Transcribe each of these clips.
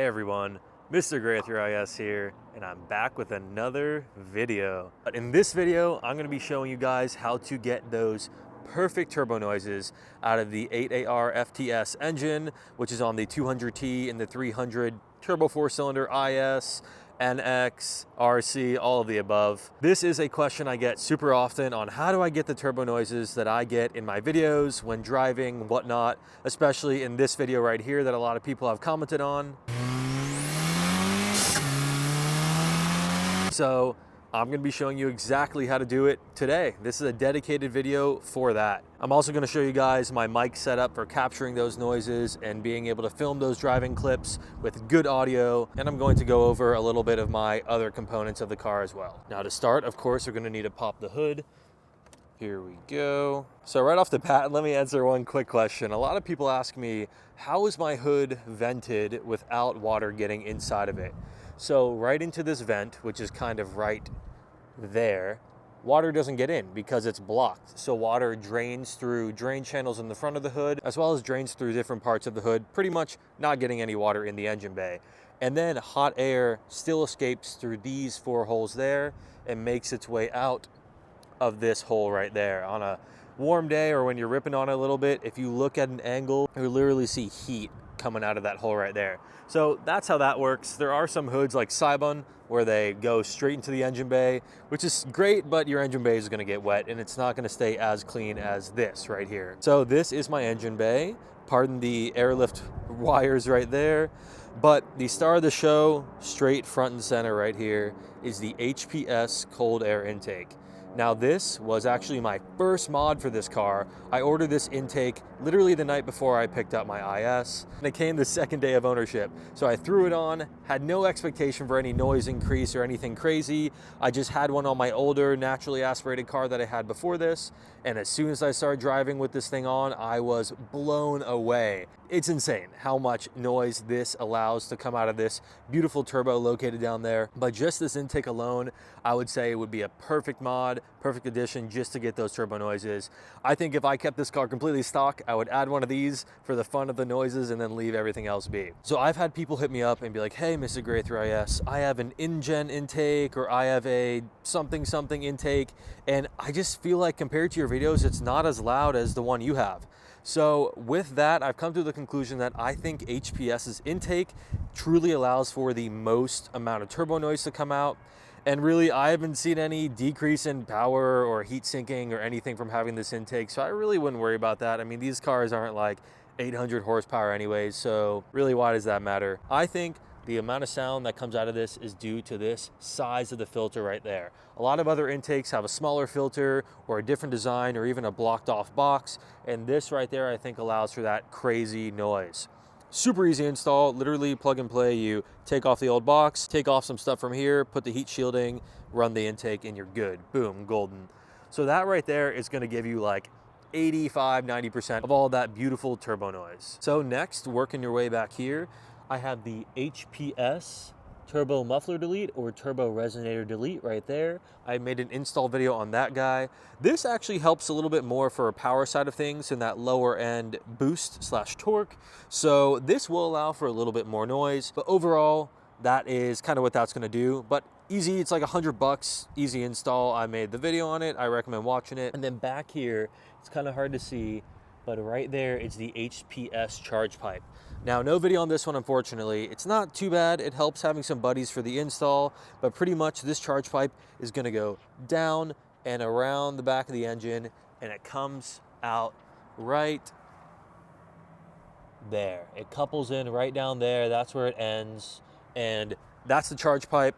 Hey everyone, Mr. Gray with your IS here, and I'm back with another video. In this video, I'm going to be showing you guys how to get those perfect turbo noises out of the 8AR FTS engine, which is on the 200T and the 300 turbo 4-cylinder IS, NX, RC, all of the above. This is a question I get super often on how do I get the turbo noises that I get in my videos when driving, whatnot, especially in this video right here that a lot of people have commented on. So I'm going to be showing you exactly how to do it today. This is a dedicated video for that. I'm also going to show you guys my mic setup for capturing those noises and being able to film those driving clips with good audio. And I'm going to go over a little bit of my other components of the car as well. Now to start, of course, we're going to need to pop the hood. Here we go. So right off the bat, let me answer one quick question. A lot of people ask me, how is my hood vented without water getting inside of it? So right into this vent, which is kind of right there, water doesn't get in because it's blocked. So water drains through drain channels in the front of the hood, as well as drains through different parts of the hood, pretty much not getting any water in the engine bay. And then hot air still escapes through these 4 holes there and makes its way out of this hole right there. On a warm day or when you're ripping on it a little bit, if you look at an angle, you literally see heat coming out of that hole right there. So that's how that works. There are some hoods like Saibon where they go straight into the engine bay, which is great, but your engine bay is going to get wet and it's not going to stay as clean as this right here. So this is my engine bay. Pardon the airlift wires right there. But the star of the show, straight front and center right here, is the HPS cold air intake. Now this was actually my first mod for this car. I ordered this intake literally the night before I picked up my IS, and it came the second day of ownership. So I threw it on, had no expectation for any noise increase or anything crazy. I just had one on my older naturally aspirated car that I had before this, and as soon as I started driving with this thing on, I was blown away. It's insane how much noise this allows to come out of this beautiful turbo located down there. But just this intake alone, I would say it would be a perfect mod, perfect addition just to get those turbo noises. I think if I kept this car completely stock, I would add one of these for the fun of the noises and then leave everything else be. So I've had people hit me up and be like, hey, Mr. Gray 3IS, I have an InGen intake or I have a something intake, and I just feel like compared to your videos, it's not as loud as the one you have. So with that, I've come to the conclusion that I think HPS's intake truly allows for the most amount of turbo noise to come out. And really, I haven't seen any decrease in power or heat sinking or anything from having this intake. So I really wouldn't worry about that. I mean, these cars aren't like 800 horsepower anyways. So really, why does that matter? I think the amount of sound that comes out of this is due to this size of the filter right there. A lot of other intakes have a smaller filter or a different design or even a blocked off box. And this right there, I think allows for that crazy noise. Super easy install, literally plug and play. You take off the old box, take off some stuff from here, put the heat shielding, run the intake, and you're good. Boom, golden. So that right there is gonna give you like 85, 90% of all that beautiful turbo noise. So next, working your way back here, I have the HPS Turbo Muffler Delete or Turbo Resonator Delete right there. I made an install video on that guy. This actually helps a little bit more for a power side of things in that lower end boost / torque. So this will allow for a little bit more noise, but overall, that is kind of what that's gonna do. But easy, it's like $100, easy install. I made the video on it. I recommend watching it. And then back here, it's kind of hard to see, but right there is the HPS Charge pipe. Now, no video on this one, unfortunately. It's not too bad. It helps having some buddies for the install, but pretty much this charge pipe is gonna go down and around the back of the engine, and it comes out right there. It couples in right down there. That's where it ends, and that's the charge pipe.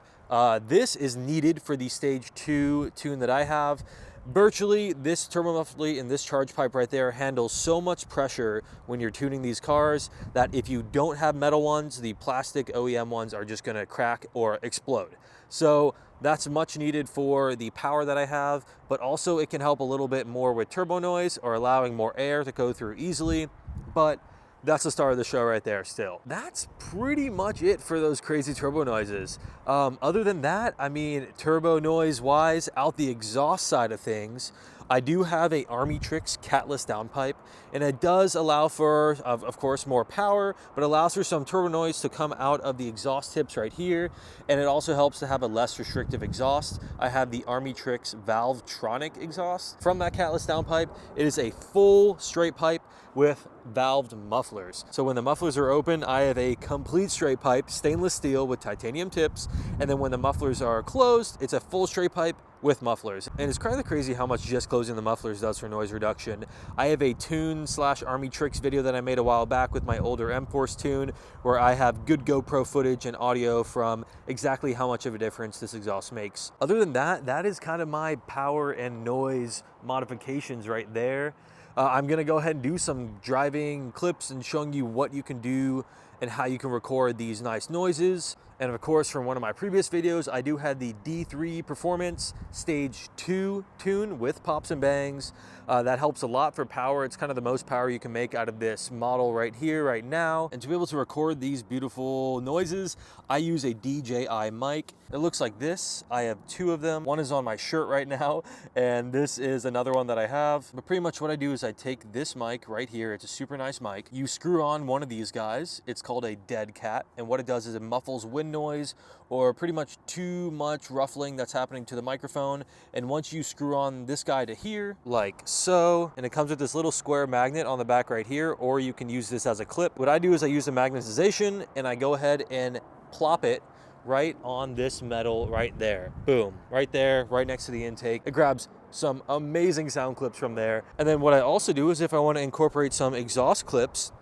This is needed for the stage 2 tune that I have. Virtually, this turbo muffler and this charge pipe right there handles so much pressure when you're tuning these cars that if you don't have metal ones, the plastic OEM ones are just gonna crack or explode. So that's much needed for the power that I have, but also it can help a little bit more with turbo noise or allowing more air to go through easily. But that's the star of the show right there still. That's pretty much it for those crazy turbo noises. Other than that, I mean, turbo noise wise, out the exhaust side of things, I do have a Armytrix Catless downpipe, and it does allow for, of course, more power, but allows for some turbo noise to come out of the exhaust tips right here, and it also helps to have a less restrictive exhaust. I have the Armytrix Valvetronic exhaust from that Catless downpipe. It is a full straight pipe with valved mufflers. So when the mufflers are open, I have a complete straight pipe, stainless steel with titanium tips, and then when the mufflers are closed, it's a full straight pipe with mufflers. And it's kind of crazy how much just closing the mufflers does for noise reduction. I have a tune / Armytrix video that I made a while back with my older M-Force tune, where I have good GoPro footage and audio from exactly how much of a difference this exhaust makes. Other than that, that is kind of my power and noise modifications right there. I'm gonna go ahead and do some driving clips and showing you what you can do and how you can record these nice noises. And of course, from one of my previous videos, I do have the D3 Performance Stage 2 tune with pops and bangs. That helps a lot for power. It's kind of the most power you can make out of this model right here, right now. And to be able to record these beautiful noises, I use a DJI mic. It looks like this. I have two of them. One is on my shirt right now, and this is another one that I have. But pretty much what I do is I take this mic right here. It's a super nice mic. You screw on one of these guys. It's called a dead cat. And what it does is it muffles wind noise or pretty much too much ruffling that's happening to the microphone. And once you screw on this guy to here, like so, and it comes with this little square magnet on the back right here, or you can use this as a clip. What I do is I use the magnetization and I go ahead and plop it right on this metal right there. Boom, right there, right next to the intake. It grabs some amazing sound clips from there. And then what I also do is if I want to incorporate some exhaust clips,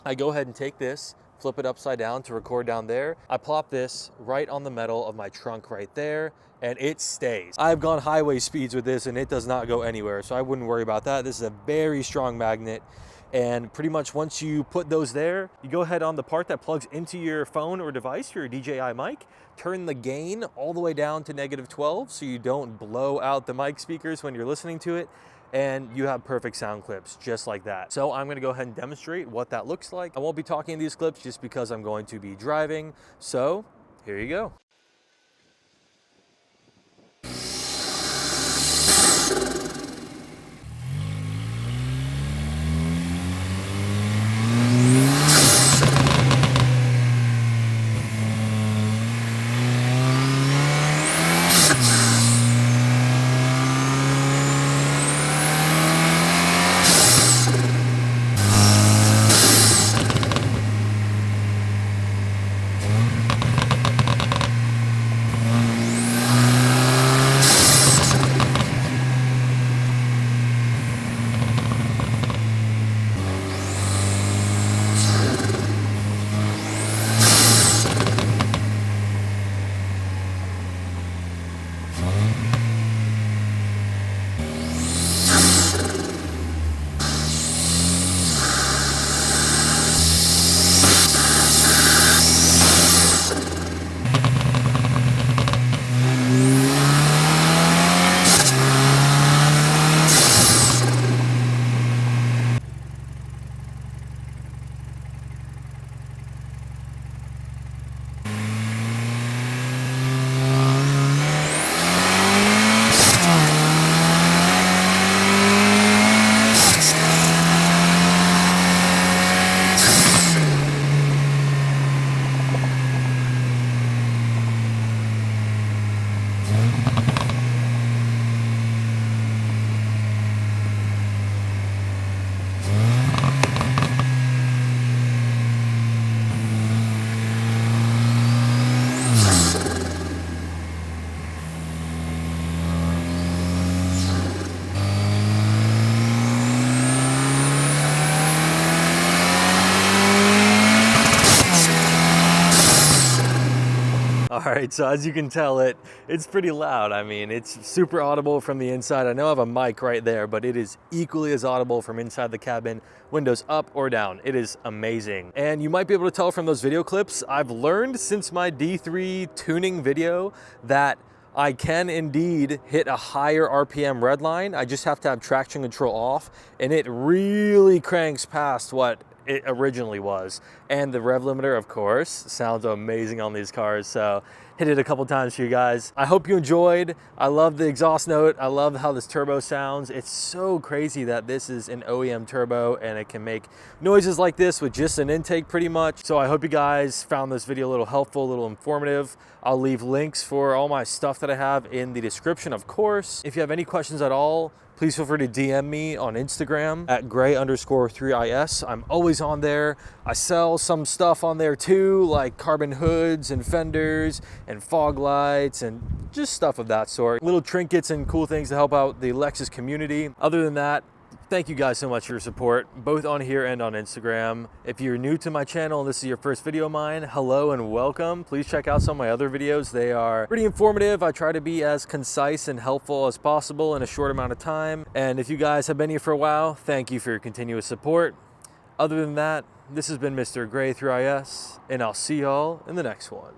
I go ahead and take this, flip it upside down to record down there. I plop this right on the metal of my trunk right there, and it stays. I've gone highway speeds with this and it does not go anywhere, so I wouldn't worry about that. This is a very strong magnet, and pretty much once you put those there, you go ahead on the part that plugs into your phone or device, your DJI mic, turn the gain all the way down to -12 so you don't blow out the mic speakers when you're listening to it, and you have perfect sound clips just like that. So I'm gonna go ahead and demonstrate what that looks like. I won't be talking in these clips just because I'm going to be driving. So here you go. All right, so as you can tell, it's pretty loud. I mean, it's super audible from the inside. I know I have a mic right there, but it is equally as audible from inside the cabin, windows up or down. It is amazing. And you might be able to tell from those video clips, I've learned since my D3 tuning video that I can indeed hit a higher RPM redline. I just have to have traction control off, and it really cranks past what it originally was. And the rev limiter, of course, sounds amazing on these cars. So hit it a couple times for you guys. I hope you enjoyed. I love the exhaust note. I love how this turbo sounds. It's so crazy that this is an OEM turbo and it can make noises like this with just an intake pretty much. So I hope you guys found this video a little helpful, a little informative. I'll leave links for all my stuff that I have in the description, of course. If you have any questions at all, please feel free to DM me on Instagram at gray_3is. I'm always on there. I sell some stuff on there too, like carbon hoods and fenders and fog lights and just stuff of that sort. Little trinkets and cool things to help out the Lexus community. Other than that, thank you guys so much for your support, both on here and on Instagram. If you're new to my channel and this is your first video of mine, hello and welcome. Please check out some of my other videos. They are pretty informative. I try to be as concise and helpful as possible in a short amount of time. And if you guys have been here for a while, thank you for your continuous support. Other than that, this has been Mr. Gray 3IS, and I'll see y'all in the next one.